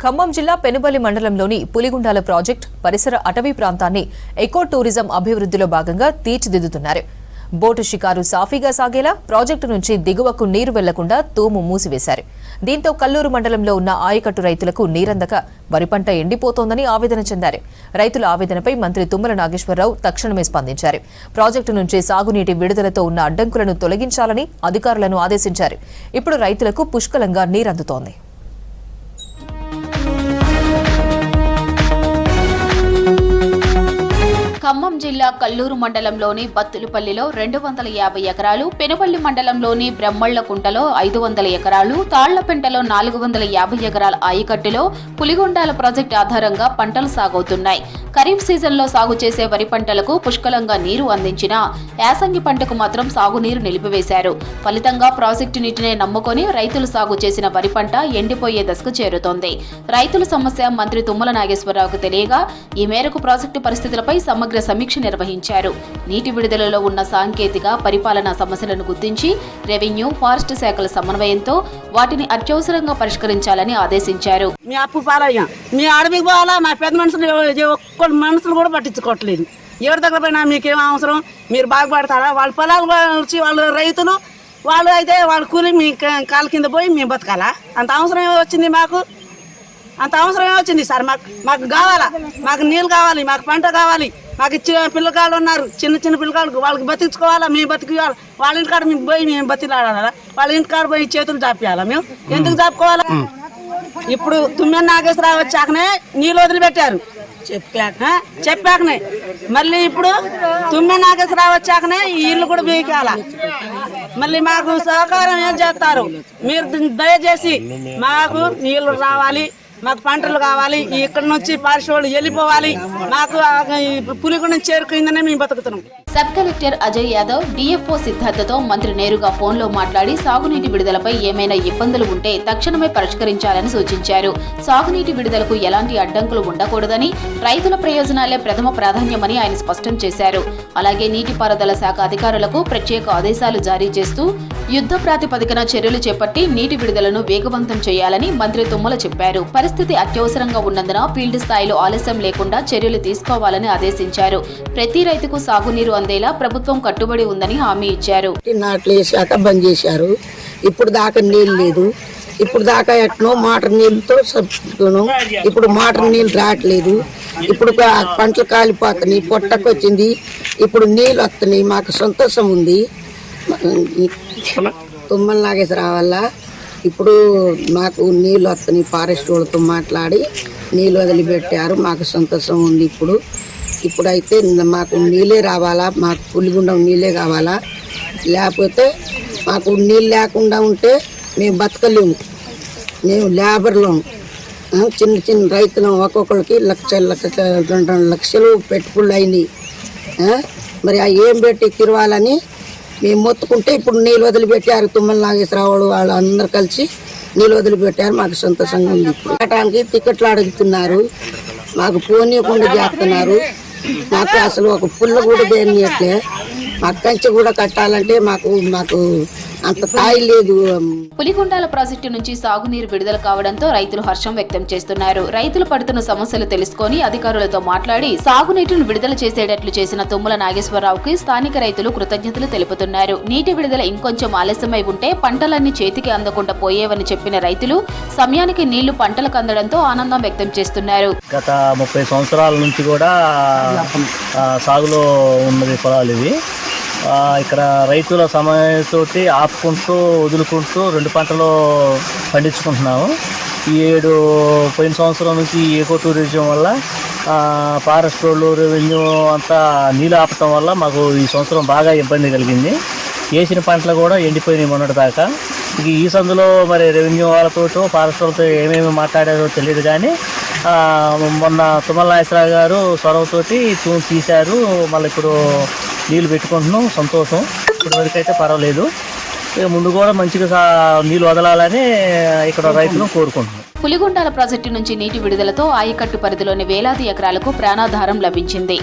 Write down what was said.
ఖమ్మం జిల్లా పెనుబల్లి మండలంలోని పులిగుండాల ప్రాజెక్టు పరిసర అటవీ ప్రాంతాన్ని ఎకో టూరిజం అభివృద్ధిలో భాగంగా తీర్చిదిద్దుతున్నారు. బోటు షికారు సాఫీగా సాగేలా ప్రాజెక్టు నుంచి దిగువకు నీరు వెళ్లకుండా తూము మూసివేశారు. దీంతో కల్లూరు మండలంలో ఉన్న ఆయకట్టు రైతులకు నీరందక వరి పంట ఎండిపోతోందని ఆవేదన చెందారు. రైతుల ఆవేదనపై మంత్రి తుమ్మల నాగేశ్వరరావు తక్షణమే స్పందించారు. ప్రాజెక్టు నుంచి సాగునీటి విడుదలతో ఉన్న అడ్డంకులను తొలగించాలని అధికారులను ఆదేశించారు. ఇప్పుడు రైతులకు పుష్కలంగా నీరందుతోంది. ఖమ్మం జిల్లా కల్లూరు మండలంలోని బత్తులపల్లిలో 250 ఎకరాలు, పెనుబల్లి మండలంలోని బ్రహ్మళ్లకుంటలో 500 ఎకరాలు, తాళ్లపెంటలో 450 ఎకరాల ఆయకట్టులో పులిగొండాల ప్రాజెక్టు ఆధారంగా పంటలు సాగవుతున్నాయి. ఖరీఫ్ సీజన్లో సాగు చేసే వరి పంటలకు పుష్కలంగా నీరు అందించినా యాసంగి పంటకు మాత్రం సాగునీరు నిలిపివేశారు. ఫలితంగా ప్రాజెక్టు నీటినే నమ్ముకొని రైతులు సాగు చేసిన వరి పంట ఎండిపోయే దశకు చేరుతోంది. రైతుల సమస్య మంత్రి తుమ్మల నాగేశ్వరరావుకు తెలియగా ఈ మేరకు ప్రాజెక్టు పరిస్థితులపై సమగ్ర సమీక్ష నిర్వహించారు. నీటి విడుదలలో ఉన్న సాంకేతిక పరిపాలనా సమస్యలను గుర్తించి రెవెన్యూ, ఫారెస్ట్ శాఖల సమన్వయంతో వాటిని అత్యవసరంగా పరిష్కరించాలని ఆదేశించారు. మీ అప్పు పాలయ్యాం, మీ అడవికి పోవాలా, మా పెద్ద మనుషులు కూడా పట్టించుకోవట్లేదు. ఎవరి దగ్గర పోయినా మీకేం అవసరం, మీరు బాగుపడతారా? వాళ్ళ పొలాలు వచ్చి వాళ్ళు రైతులు వాళ్ళు అయితే వాళ్ళ కూలి మీ కాళ్ళ కింద పోయి మేము బతకాలా? అంత అవసరం వచ్చింది మాకు, అంత అవసరమే వచ్చింది సార్. మాకు కావాలా, మాకు నీళ్ళు కావాలి, మాకు పంట కావాలి. మాకు పిల్లకాయలు ఉన్నారు, చిన్న చిన్న పిల్లకాయలు, వాళ్ళకి బతికించుకోవాలా, మేము బతికియాలి. వాళ్ళ ఇంటికాడ మేము పోయి మేము బతిలాడాలా? వాళ్ళ ఇంటికాడ పోయి చేతులు చాపియాలా? మేము ఎందుకు చాపుకోవాలా? ఇప్పుడు తుమ్మల నాగేశ్వరరావు వచ్చాకనే నీళ్ళు వదిలిపెట్టారు, చెప్పాకనే. మళ్ళీ ఇప్పుడు తుమ్మల నాగేశ్వరరావు వచ్చాకనే ఈ ఇల్లు కూడా బీకాల. మళ్ళీ మాకు సహకారం ఏం చేస్తారు? మీరు దయచేసి మాకు నీళ్లు రావాలి, మాకు పంటలు కావాలి, ఇక్కడ నుంచి పారిశోళ్ళు వెళ్ళిపోవాలి. మాకు పులిగుండం చేరుకుందనే మేము బతుకుతున్నాం. Sub collector Ajay Yadav, DFO సిద్ధార్థతో మంత్రి నేరుగా ఫోన్లో మాట్లాడి సాగునీటి విడుదలపై ఏమైనా ఇబ్బందులు ఉంటే తక్షణమే పరిష్కరించాలని సూచించారు. సాగునీటి విడుదలకు ఎలాంటి అడ్డంకులు ఉండకూడదని, రైతుల ప్రయోజనాలే ప్రథమ ప్రాధాన్యమని ఆయన స్పష్టం చేశారు. అలాగే నీటిపారుదల శాఖ అధికారులకు ప్రత్యేక ఆదేశాలు జారీ చేస్తూ యుద్ధ ప్రాతిపదికన చర్యలు చేపట్టి నీటి విడుదలను వేగవంతం చేయాలని మంత్రి తుమ్మల చెప్పారు. పరిస్థితి అత్యవసరంగా ఉన్నందున ఫీల్డ్ స్థాయిలో ఆలస్యం లేకుండా చర్యలు తీసుకోవాలని ఆదేశించారు. ప్రతి రైతుకు సాగునీరు అందేలా ప్రభుత్వం కట్టుబడి ఉందని హామీ ఇచ్చారు. నాట్లు వేసాక బంద్ చేశారు. ఇప్పుడు దాకా నీళ్ళు లేదు. ఇప్పుడు దాకా ఎట్నో మోటార్ నీళ్ళతో సబ్సిడీను. ఇప్పుడు మోటార్ నీళ్ళు రావట్లేదు. ఇప్పుడు పంటలు కాలిపోతున్నాయి, పొట్టకు వచ్చింది. ఇప్పుడు నీళ్ళు వస్తున్నాయి, మాకు సంతోషం ఉంది. తుమ్మల నాగేశ్వరరావు వల్ల ఇప్పుడు మాకు నీళ్ళు వస్తున్నాయి. ఫారెస్ట్ వాళ్ళతో మాట్లాడి నీళ్ళు వదిలిపెట్టారు, మాకు సంతోషం ఉంది. ఇప్పుడైతే మాకు నీళ్ళే రావాలా, మాకు పులిగుండం నీళ్ళే కావాలా. లేకపోతే మాకు నీళ్ళు లేకుండా ఉంటే మేము బతకలేము. మేము లేబర్లం, చిన్న చిన్న రైతులం. ఒక్కొక్కరికి 1,2 లక్షలు పెట్టుబడులు అయినాయి. మరి ఆ ఏం పెట్టి తిరవాలని మేము మొత్తుకుంటే ఇప్పుడు నీళ్ళు వదిలిపెట్టారు. తుమ్మల నాగేశ్వరరావు వాళ్ళు అందరు కలిసి నీళ్ళు వదిలిపెట్టారు, మాకు సంతోషంగా ఉంది. ఇప్పుడు టికెట్లు అడుగుతున్నారు, మాకు పోనీయకుండా చేస్తున్నారు. మాకు అసలు ఒక పుల్ల కూడా దేనియట్లే. మాకు కంచె కూడా కట్టాలంటే మాకు అంత తాయి లేదు. పులిగుండాల ప్రాజెక్టు నుంచి సాగునీరు విడుదల కావడంతో రైతులు హర్షం వ్యక్తం చేస్తున్నారు. రైతులు పడుతున్న సమస్యలు తెలుసుకొని అధికారులతో మాట్లాడి సాగునీటిని విడుదల చేసేటట్లు చేసిన తుమ్మల నాగేశ్వరరావుకి స్థానిక రైతులు కృతజ్ఞతలు తెలుపుతున్నారు. నీటి విడుదల ఇంకొంచెం ఆలస్యమై ఉంటే పంటలన్నీ చేతికి అందకుండా పోయేవని చెప్పిన రైతులు సమయానికి నీళ్లు పంటలకు అందడంతో ఆనందం వ్యక్తం చేస్తున్నారు. గత 30 సంవత్సరాల నుంచి కూడా సాగులో ఉన్నది పొలాలు ఇవి. ఇక్కడ రైతుల సమయంతోటి ఆపుకుంటూ వదులుకుంటూ 2 పంటలు పండించుకుంటున్నాము. ఈ పోయిన సంవత్సరం నుంచి ఎకో టూరిజం వల్ల ఫారెస్ట్ రోడ్లు, రెవెన్యూ అంతా నీళ్ళు ఆపటం వల్ల మాకు ఈ సంవత్సరం బాగా ఇబ్బంది కలిగింది. వేసిన పంటలు కూడా ఎండిపోయినాయి మొన్నటి దాకా. ఈ సందులో మరి రెవెన్యూ వాళ్ళతో ఫారెస్ట్ వాళ్ళతో ఏమేమి మాట్లాడారో తెలియదు, కానీ మొన్న తుమ్మల నాగేశ్వరరావు గారు చొరవతోటి తీశారు. మళ్ళీ ఇప్పుడు నీళ్ళు పెట్టుకుంటున్నాం, సంతోషం. ఇప్పటివరకైతే పర్వాలేదు. ముందు కూడా మంచిగా నీళ్ళు వదలాలని ఇక్కడ రైతులు కోరుకుంటున్నాం. పులిగుండాల ప్రాజెక్టు నుంచి నీటి విడుదలతో ఆయకట్టు పరిధిలోని వేలాది ఎకరాలకు ప్రాణాధారం లభించింది.